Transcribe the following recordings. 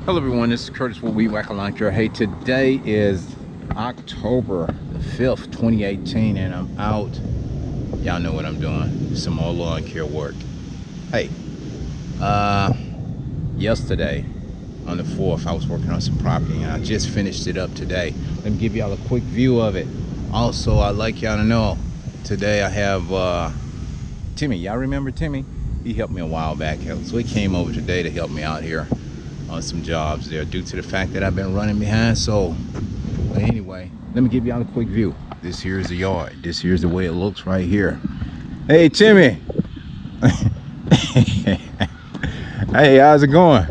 Hello everyone, this is Curtis with Weed Whacker Lawn Care. Hey, today is October the 5th, 2018, and I'm out. Y'all know what I'm doing. Some more lawn care work. Hey, yesterday on the 4th, I was working on some property and I just finished it up today. Let me give y'all a quick view of it. Also, I'd like y'all to know, today I have Timmy. Y'all remember Timmy? He helped me a while back, so he came over today to help me out here on some jobs there due to the fact that I've been running behind. So but anyway, let me give y'all a quick view. This here is the yard. This here's the way it looks right here. Hey Timmy. Hey, how's it going?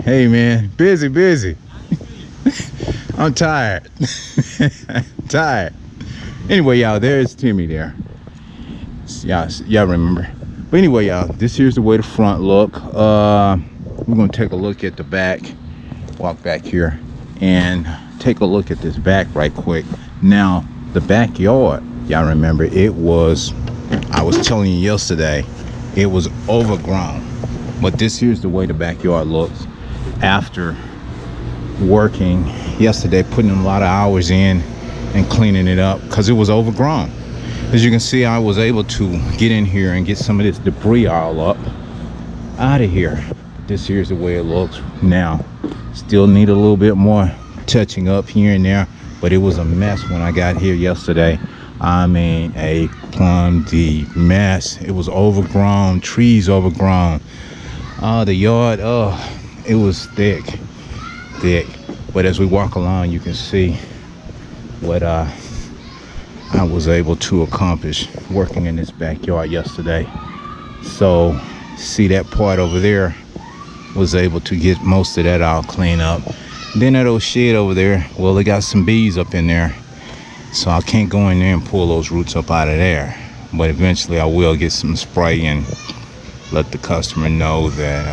Hey man, busy. I'm tired. Tired. Anyway, y'all, there's Timmy there. Y'all remember. But anyway, y'all, this here's the way the front look. We're gonna take a look at the back. Walk back here and take a look at this back right quick. Now, the backyard, y'all remember, it was, I was telling you yesterday, it was overgrown. But this here's the way the backyard looks after working yesterday, putting a lot of hours in and cleaning it up because it was overgrown. As you can see, I was able to get in here and get some of this debris all up out of here. This here's the way it looks now. Still need a little bit more touching up here and there, but it was a mess when I got here yesterday. I mean, a plumb deep mess. It was overgrown, trees overgrown. The yard, it was thick. But as we walk along, you can see what I was able to accomplish working in this backyard yesterday. So see that part over there, was able to get most of that all cleaned up. Then that old shed over there, well, they got some bees up in there, so I can't go in there and pull those roots up out of there. But eventually I will get some spray and let the customer know that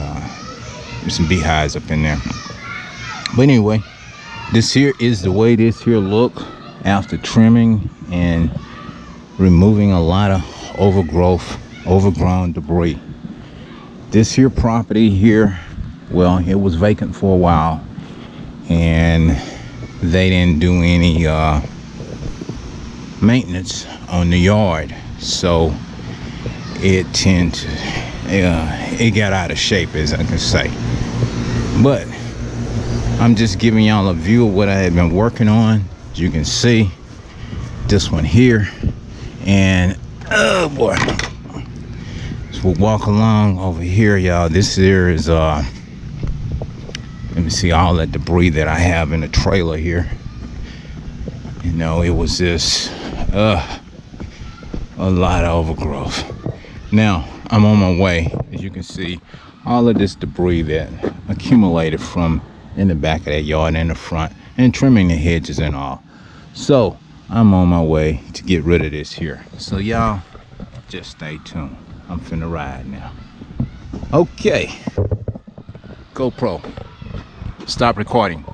there's some beehives up in there. But anyway, this here is the way this here look after trimming and removing a lot of overgrown debris. This here property here, well, it was vacant for a while and they didn't do any maintenance on the yard, so it got out of shape, as I can say. But I'm just giving y'all a view of what I had been working on. As you can see, this one here, and oh boy, so we'll walk along over here, y'all. This here is let me see all that debris that I have in the trailer here. You know, it was just a lot of overgrowth. Now I'm on my way. As you can see, all of this debris that accumulated from in the back of that yard and in the front, and trimming the hedges and all. So I'm on my way to get rid of this here. So y'all just stay tuned. I'm finna ride now. Okay, GoPro, stop recording.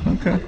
Okay.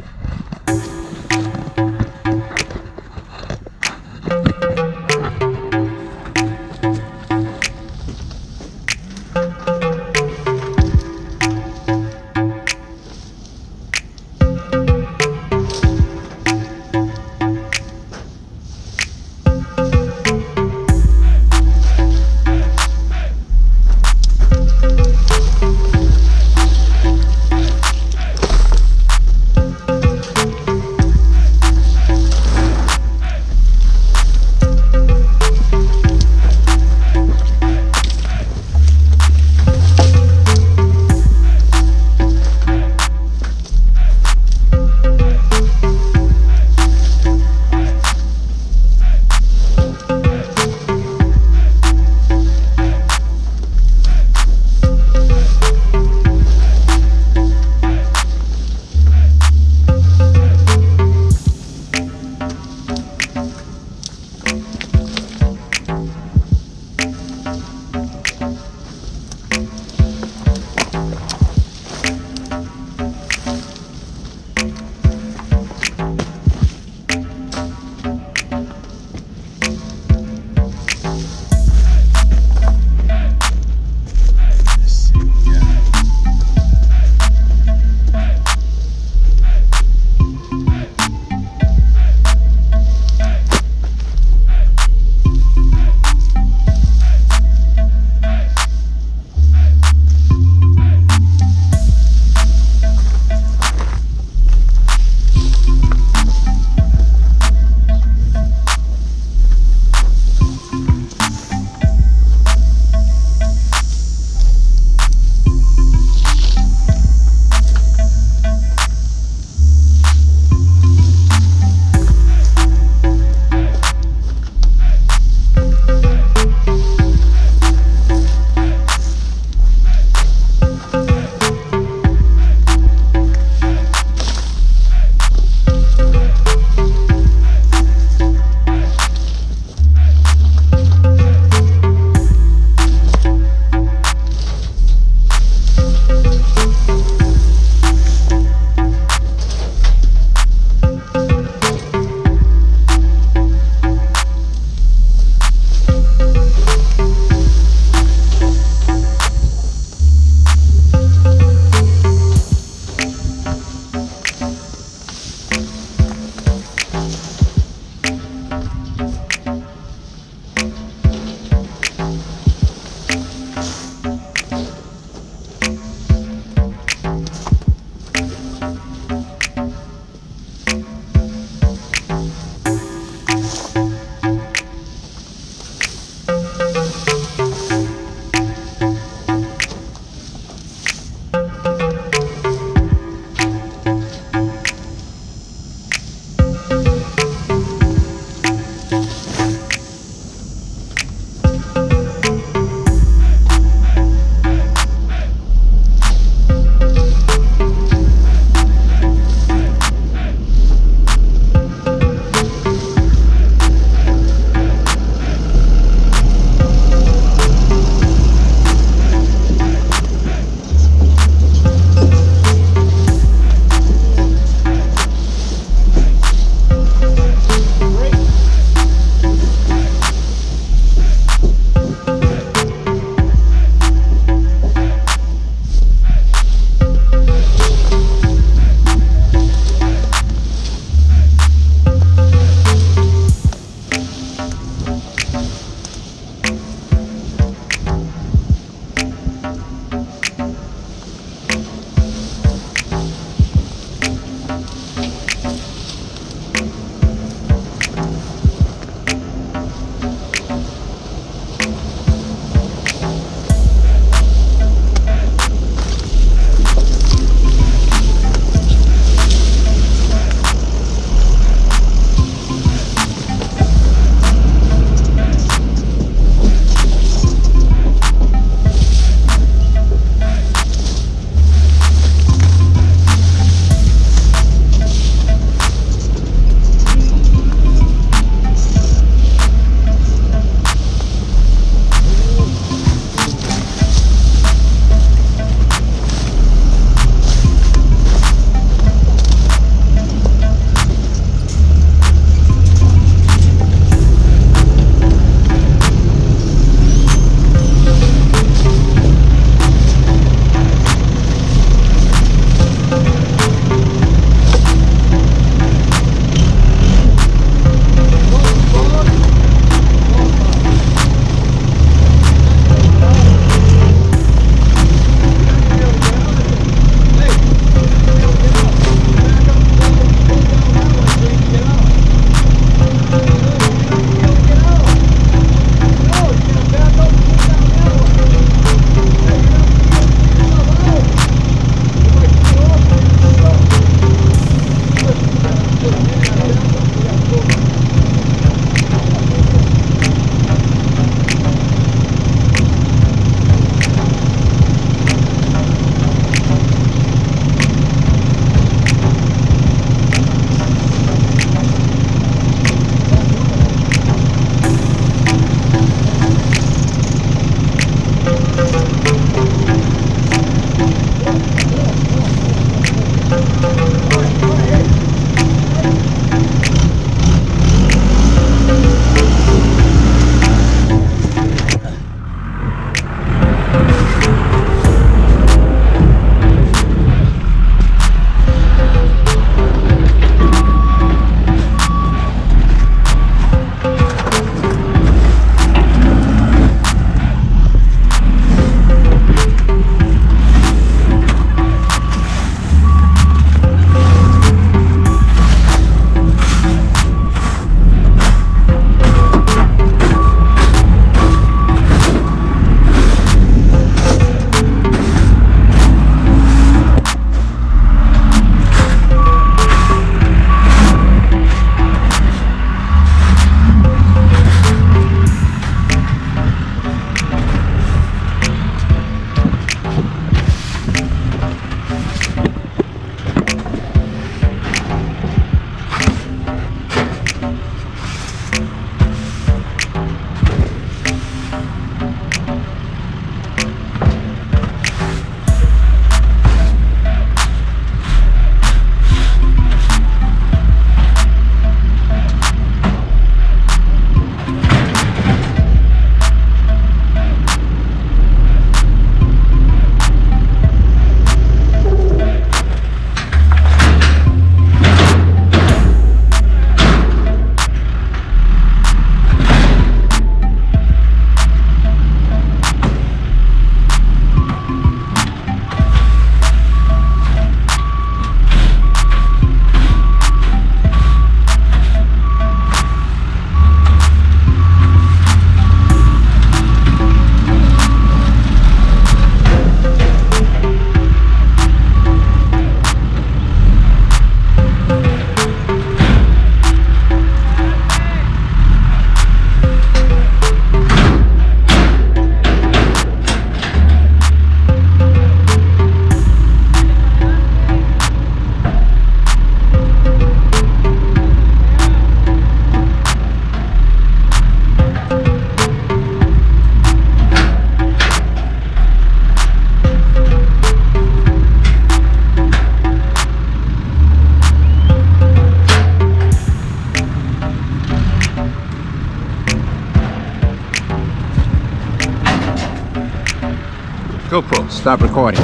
GoPro, stop recording.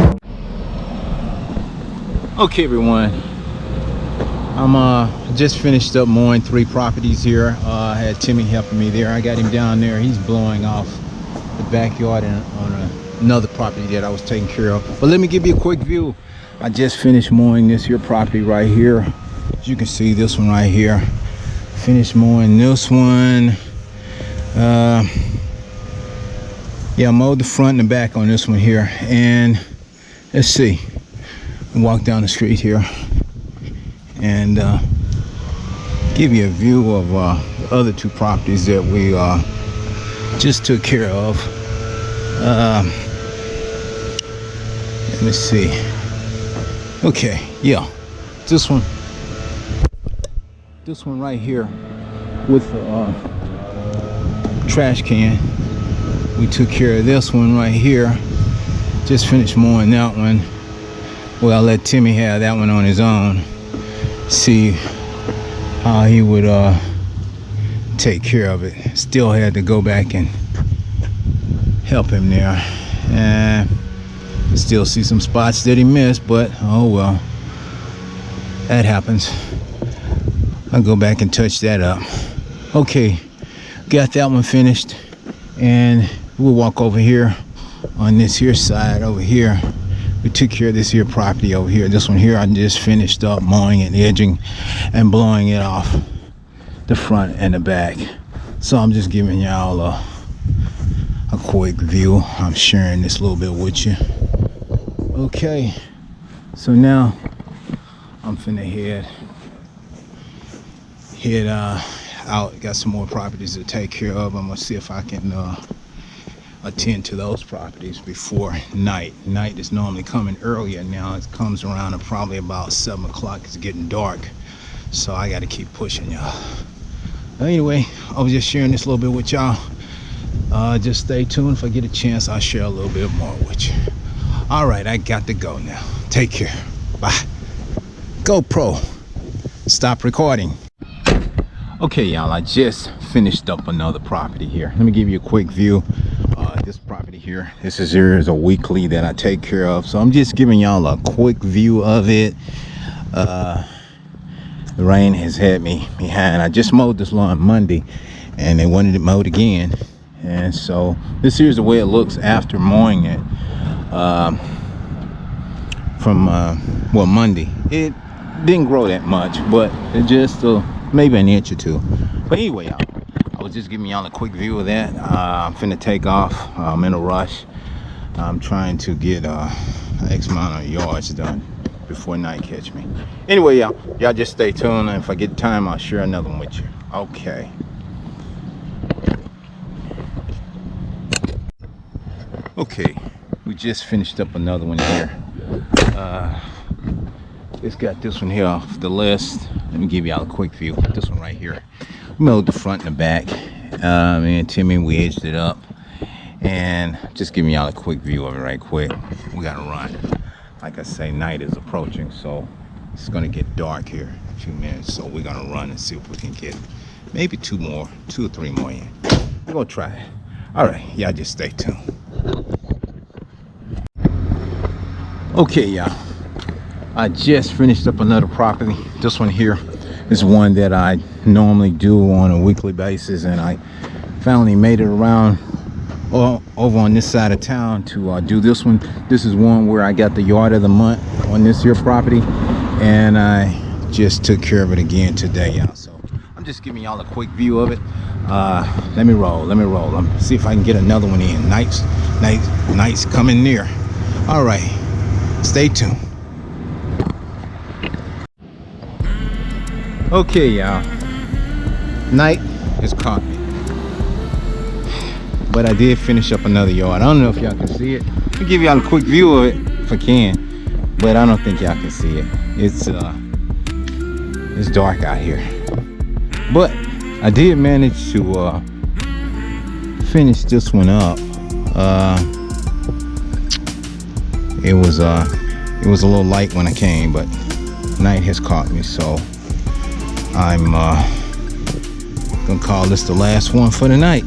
Okay, everyone. I'm just finished up mowing 3 properties here. I had Timmy helping me there. I got him down there. He's blowing off the backyard on another property that I was taking care of. But let me give you a quick view. I just finished mowing this here property right here. As you can see, this one right here. Finished mowing this one. Yeah, I mowed the front and the back on this one here. And let's see. Walk down the street here and give you a view of the other 2 properties that we just took care of. Let me see. Okay, yeah, this one right here with the trash can. We took care of this one right here. Just finished mowing that one. Well, I'll let Timmy have that one on his own. See how he would take care of it. Still had to go back and help him there. And still see some spots that he missed, but oh well. That happens. I'll go back and touch that up. Okay, got that one finished. And we'll walk over here on this here side over here. We took care of this here property over here. This one here, I just finished up mowing and edging and blowing it off the front and the back. So I'm just giving y'all a quick view. I'm sharing this a little bit with you. Okay, so now I'm finna head out. Got some more properties to take care of. I'm gonna see if I can attend to those properties before night. Night is normally coming earlier now. It comes around at probably about 7 o'clock. It's getting dark, so I got to keep pushing y'all. Anyway, I was just sharing this a little bit with y'all. Just stay tuned. If I get a chance, I'll share a little bit more with you. All right, I got to go now. Take care. Bye. GoPro, stop recording. Okay, y'all, I just finished up another property here. Let me give you a quick view. This property here, this is a weekly that I take care of, so I'm just giving y'all a quick view of it. The rain has had me behind. I just mowed this lawn Monday and they wanted it mowed again, and so this here's the way it looks after mowing it from well, Monday. It didn't grow that much, but it just maybe an inch or 2. But anyway, y'all, I was just giving y'all a quick view of that. I'm finna take off. I'm in a rush. I'm trying to get X amount of yards done before night catch me. Anyway, y'all just stay tuned, and if I get time, I'll share another one with you. Okay. Okay, we just finished up another one here. It's got this one here off the list. Let me give y'all a quick view. This one right here. We mowed the front and the back. Me and Timmy, we edged it up. And just giving y'all a quick view of it right quick. We gotta run. Like I say, night is approaching, so it's gonna get dark here in a few minutes. So we're gonna run and see if we can get maybe 2 or 3 more in. We're gonna try it. All right, y'all just stay tuned. Okay, y'all. I just finished up another property. This one here is one that I normally do on a weekly basis, and I finally made it around over on this side of town to do this one. This is one where I got the yard of the month on this here property, and I just took care of it again today, y'all. So I'm just giving y'all a quick view of it. Let me roll. See if I can get another one in. Night's coming near. All right, stay tuned. Okay, y'all, night has caught me, but I did finish up another yard. I don't know if y'all can see it. I'll give y'all a quick view of it if I can, but I don't think y'all can see it. It's dark out here, but I did manage to finish this one up. It was a little light when I came, but night has caught me, so I'm gonna call this the last one for the night.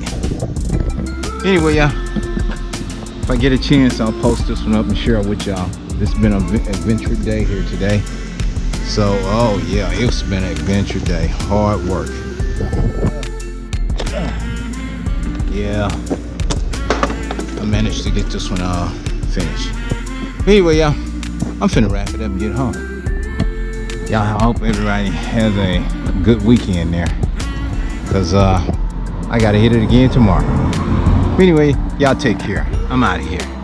Anyway, y'all, If I get a chance, I'll post this one up and share it with y'all. This has been an adventure day here today. So, oh yeah, it's been an adventure day. Hard work. Yeah, I managed to get this one finished. Anyway, y'all, I'm finna wrap it up and get home. Y'all, I hope everybody has a good weekend there, cause I gotta hit it again tomorrow. Anyway, y'all take care. I'm out of here.